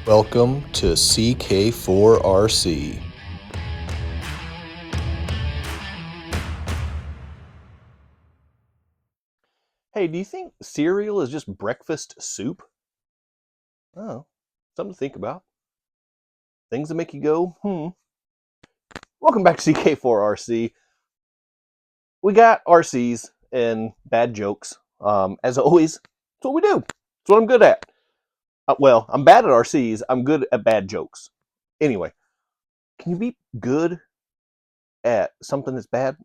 Welcome to CK4RC. Hey, do you think cereal is just breakfast soup? Oh, something to think about. Things that make you go. Welcome back to CK4RC. We got RCs and bad jokes. As always, that's what we do. That's what I'm good at. Well, I'm bad at RCs. I'm good at bad jokes. Anyway, can you be good at something that's bad?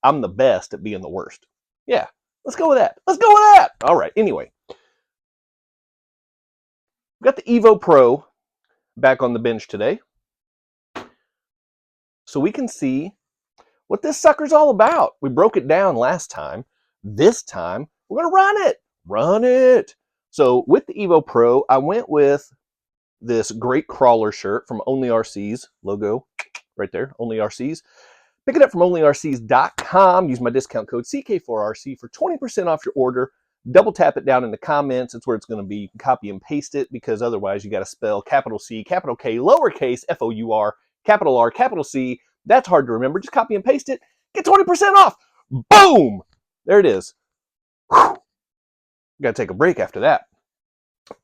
I'm the best at being the worst. Yeah, let's go with that. Let's go with that. All right, anyway. We've got the Evo Pro back on the bench today. So we can see what this sucker's all about. We broke it down last time. This time, we're going to run it. Run it. So with the Evo Pro, I went with this great crawler shirt from Only RCs. Logo right there, Only RCs. Pick it up from onlyrcs.com. Use my discount code CK4RC for 20% off your order. Double tap it down in the comments. It's where it's going to be. You can copy and paste it because otherwise you got to spell capital C, capital K, lowercase F-O-U-R, capital R, capital C. That's hard to remember. Just copy and paste it. Get 20% off. Boom! There it is. Got to take a break after that.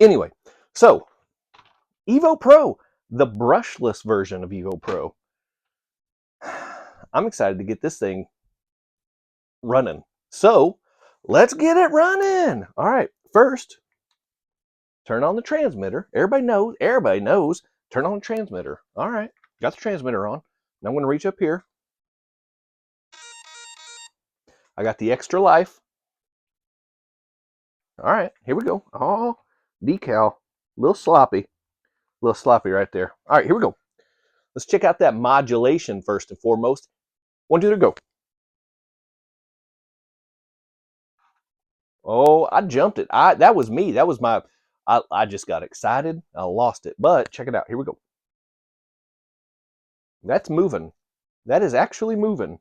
Anyway, so Evo Pro, the brushless version of Evo Pro. I'm excited to get this thing running. So let's get it running. All right, first, turn on the transmitter. Everybody knows, turn on the transmitter. All right, got the transmitter on. Now I'm going to reach up here. I got the extra life. All right, here we go. Oh, decal, a little sloppy right there. All right, here we go. Let's check out that modulation first and foremost. 1, 2, 3, go. Oh, I jumped it. That was me. That was my. I just got excited. I lost it. But check it out. Here we go. That's moving. That is actually moving.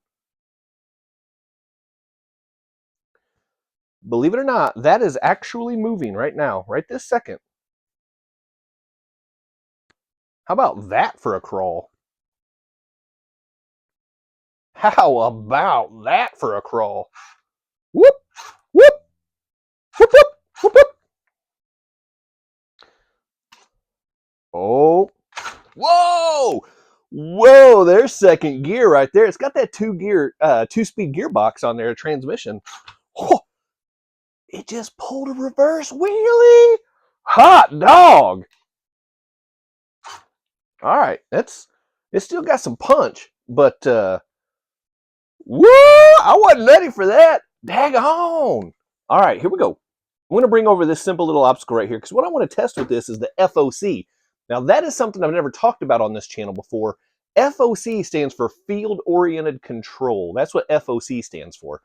Believe it or not, that is actually moving right now, right this second. How about that for a crawl? How about that for a crawl? Whoop, whoop, whoop, whoop, whoop, whoop. Oh, whoa, whoa! There's second gear right there. It's got that two-speed gearbox on there, transmission. Oh, it just pulled a reverse wheelie. Hot dog. All right, it still got some punch, but woo! I wasn't ready for that. Daggone. All right, here we go. I'm going to bring over this simple little obstacle right here because what I want to test with this is the FOC. Now, that is something I've never talked about on this channel before. FOC stands for Field-Oriented Control. That's what FOC stands for.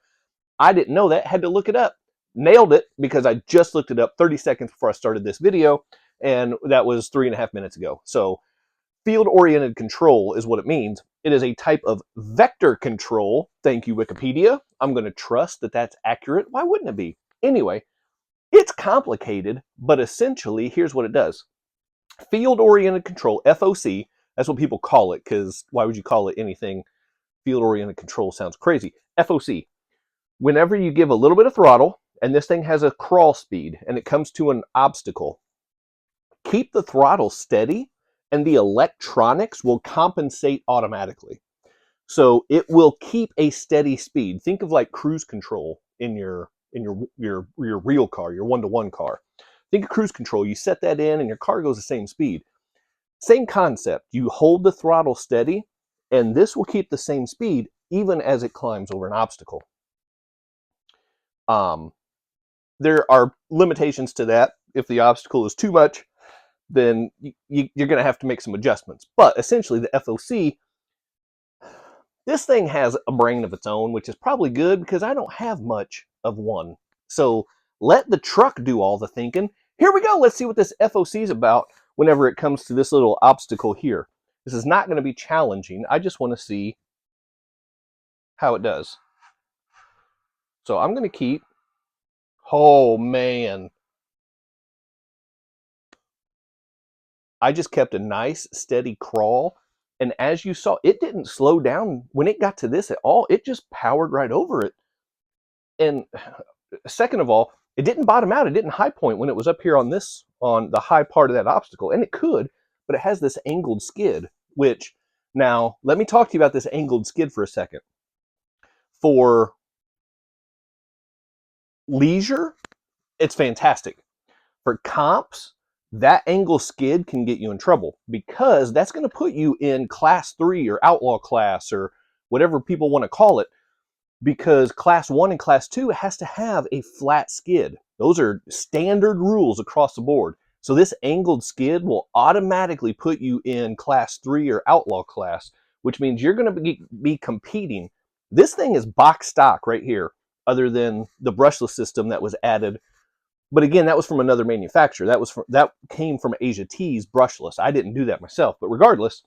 I didn't know that. Had to look it up. Nailed it because I just looked it up 30 seconds before I started this video, and that was 3.5 minutes ago. So field-oriented control is what it means. It is a type of vector control. Thank you, Wikipedia. I'm going to trust that that's accurate. Why wouldn't it be? Anyway, it's complicated, but essentially, here's what it does. Field-oriented control, FOC, that's what people call it, because why would you call it anything? Field-oriented control sounds crazy. FOC, whenever you give a little bit of throttle, and this thing has a crawl speed, and it comes to an obstacle, keep the throttle steady, and the electronics will compensate automatically. So it will keep a steady speed. Think of like cruise control in your real car, your one-to-one car. Think of cruise control. You set that in and your car goes the same speed. Same concept. You hold the throttle steady and this will keep the same speed even as it climbs over an obstacle. There are limitations to that. If the obstacle is too much, then you're going to have to make some adjustments. But essentially the FOC, this thing has a brain of its own, which is probably good because I don't have much of one. So let the truck do all the thinking. Here we go. Let's see what this FOC is about whenever it comes to this little obstacle here. This is not going to be challenging. I just want to see how it does. So I'm going to keep, oh man. I just kept a nice steady crawl. And as you saw, it didn't slow down when it got to this at all. It just powered right over it. And second of all, it didn't bottom out. It didn't high point when it was up here on the high part of that obstacle. And it could, but it has this angled skid, which now let me talk to you about this angled skid for a second. For leisure, it's fantastic. For comps, that angle skid can get you in trouble because that's going to put you in class 3 or outlaw class or whatever people want to call it, because class 1 and class 2 has to have a flat skid. Those are standard rules across the board. So this angled skid will automatically put you in class 3 or outlaw class, which means you're going to be competing. This thing is box stock right here, other than the brushless system that was added. But again, that was from another manufacturer. That came from Asia T's brushless. I didn't do that myself. But regardless,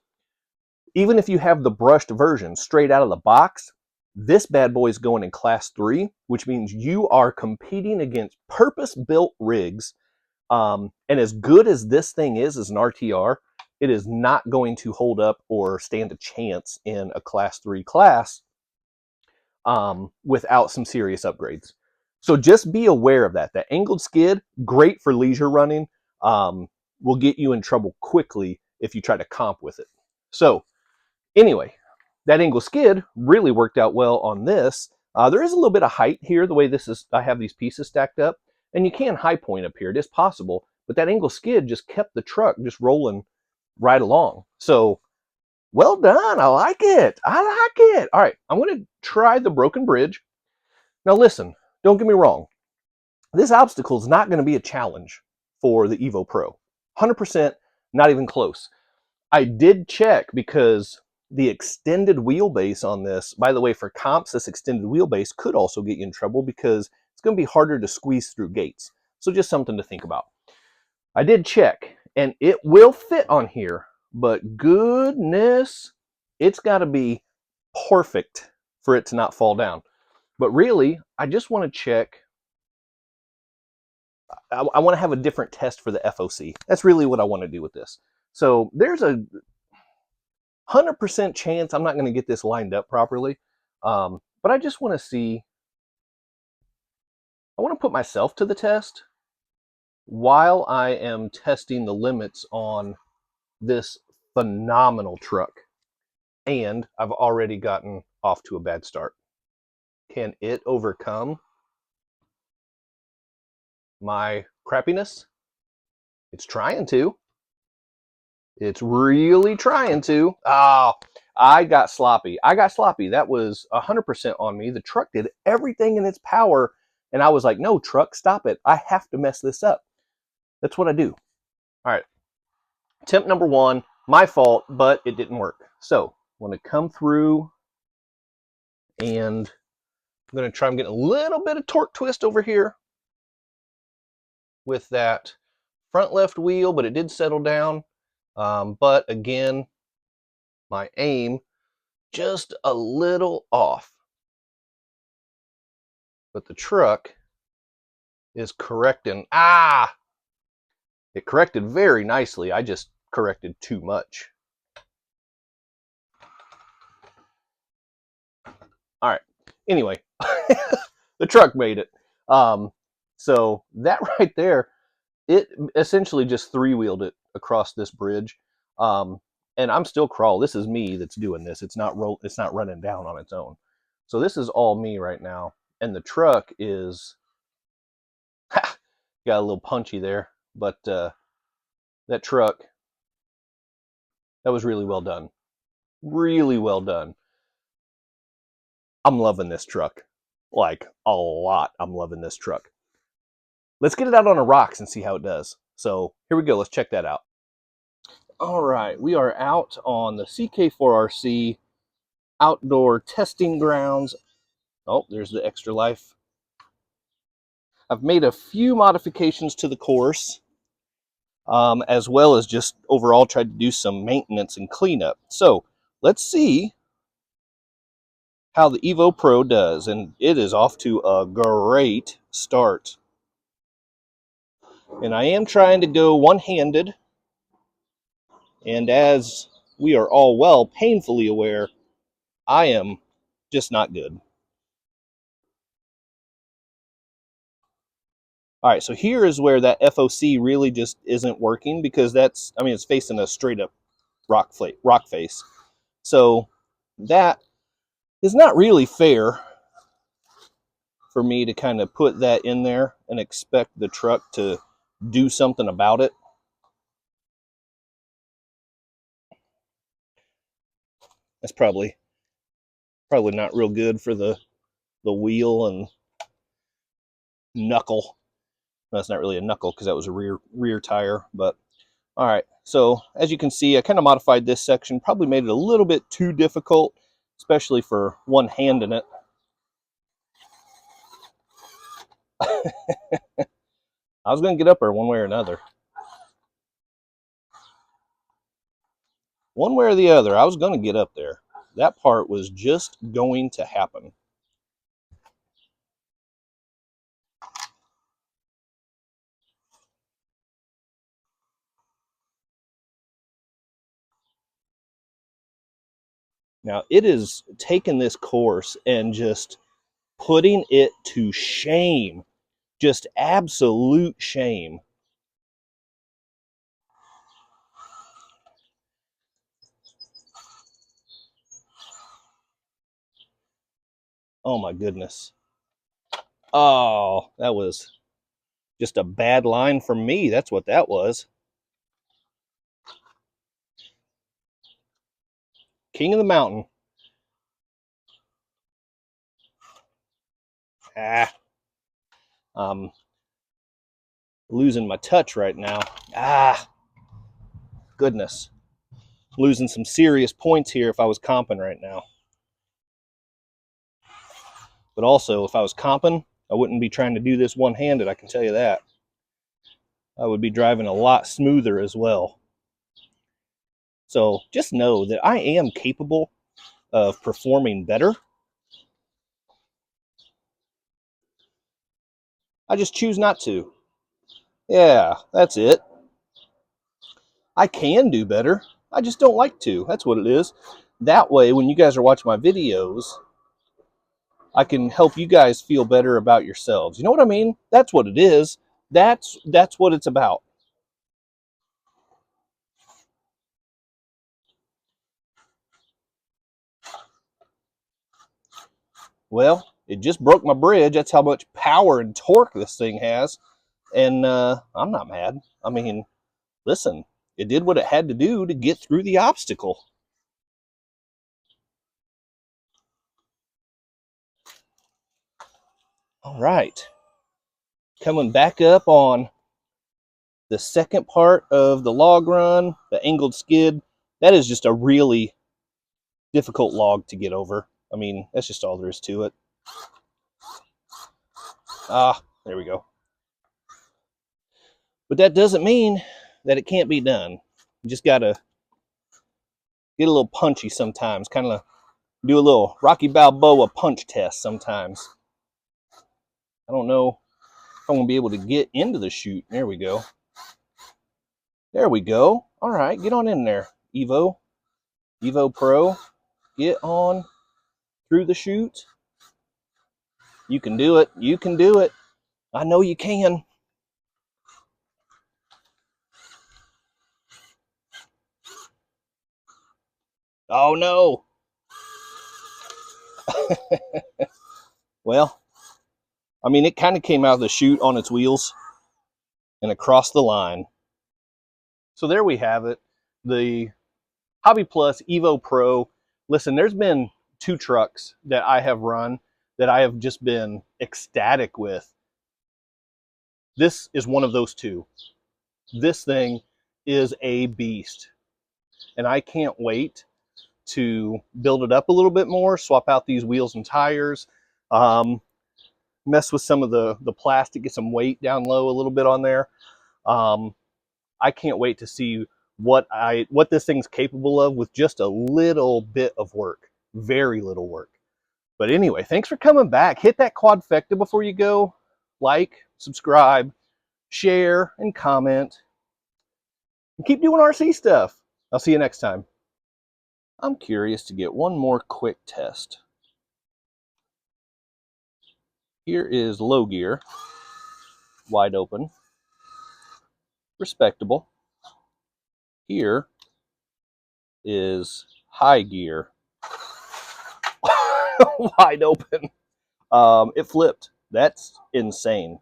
even if you have the brushed version straight out of the box, this bad boy is going in class 3, which means you are competing against purpose-built rigs. And as good as this thing is as an RTR, it is not going to hold up or stand a chance in a class 3 class without some serious upgrades. So just be aware of that. That angled skid, great for leisure running, will get you in trouble quickly if you try to comp with it. So anyway, that angle skid really worked out well on this. There is a little bit of height here, the way this is. I have these pieces stacked up, and you can high point up here. It is possible, but that angle skid just kept the truck just rolling right along. So well done. I like it. I like it. All right, I'm going to try the broken bridge. Now listen, don't get me wrong. This obstacle is not going to be a challenge for the Evo Pro. 100%, not even close. I did check because the extended wheelbase on this, by the way, for comps, this extended wheelbase could also get you in trouble because it's going to be harder to squeeze through gates. So just something to think about. I did check, and it will fit on here, but goodness, it's got to be perfect for it to not fall down. But really, I just want to check. I want to have a different test for the FOC. That's really what I want to do with this. So there's a 100% chance I'm not going to get this lined up properly. But I just want to see. I want to put myself to the test while I am testing the limits on this phenomenal truck. And I've already gotten off to a bad start. Can it overcome my crappiness? It's trying to. It's really trying to. Oh, I got sloppy. That was 100% on me. The truck did everything in its power. And I was like, no, truck, stop it. I have to mess this up. That's what I do. All right. Attempt number 1, my fault, but it didn't work. So I'm going to come through and I'm going to try. I'm getting a little bit of torque twist over here with that front left wheel, but it did settle down. But again, my aim just a little off. But the truck is correcting. It corrected very nicely. I just corrected too much. All right. Anyway, the truck made it. So that right there, it essentially just 3-wheeled it across this bridge. And I'm still crawl. This is me that's doing this. It's not running down on its own. So this is all me right now. And the truck is got a little punchy there, but that truck, that was really well done. Really well done. I'm loving this truck. Like a lot. I'm loving this truck. Let's get it out on the rocks and see how it does. So here we go. Let's check that out. All right, we are out on the CK4RC outdoor testing grounds. Oh, there's the extra life. I've made a few modifications to the course, as well as just overall tried to do some maintenance and cleanup. So let's see how the Evo Pro does, and it is off to a great start. And I am trying to go one-handed And as we are all well painfully aware, I am just not good. All right, so here is where that FOC really just isn't working, because that's, I mean, it's facing a straight up rock face. So that is not really fair for me to kind of put that in there and expect the truck to do something about it. That's probably not real good for the wheel and knuckle. That's not really a knuckle because that was a rear tire, but all right. So as you can see, I kind of modified this section, probably made it a little bit too difficult, especially for one hand in it. I was going to get up there one way or another. One way or the other, I was going to get up there. That part was just going to happen. Now, it is taking this course and just putting it to shame. Just absolute shame. Oh my goodness. Oh, that was just a bad line from me. That's what that was. King of the mountain. I'm losing my touch right now. Goodness. Losing some serious points here if I was comping right now. But also, if I was comping, I wouldn't be trying to do this one-handed, I can tell you that. I would be driving a lot smoother as well. So just know that I am capable of performing better. I just choose not to. Yeah, that's it. I can do better. I just don't like to. That's what it is. That way, when you guys are watching my videos, I can help you guys feel better about yourselves. You know what I mean? That's what it is. That's what it's about. Well, it just broke my bridge. That's how much power and torque this thing has. And I'm not mad. I mean, listen, it did what it had to do to get through the obstacle. All right. Coming back up on the second part of the log run, the angled skid. That is just a really difficult log to get over. I mean, that's just all there is to it. There we go. But that doesn't mean that it can't be done. You just got to get a little punchy sometimes, kind of do a little Rocky Balboa punch test sometimes. I don't know if I'm going to be able to get into the chute. There we go. There we go. All right, get on in there, Evo Pro. Get on through the chute. You can do it. You can do it. I know you can. Oh, no. Well, I mean, it kind of came out of the chute on its wheels and across the line. So there we have it. The Hobby Plus Evo Pro. Listen, there's been 2 trucks that I have run that I have just been ecstatic with. This is one of those 2. This thing is a beast. And I can't wait to build it up a little bit more, swap out these wheels and tires, mess with some of the plastic, get some weight down low a little bit on there. I can't wait to see what this thing's capable of with just a little bit of work. Very little work. But anyway, thanks for coming back. Hit that quadfecta before you go. Like, subscribe, share, and comment. And keep doing RC stuff. I'll see you next time. I'm curious to get one more quick test. Here is low gear, wide open, respectable. Here is high gear, wide open. It flipped. That's insane.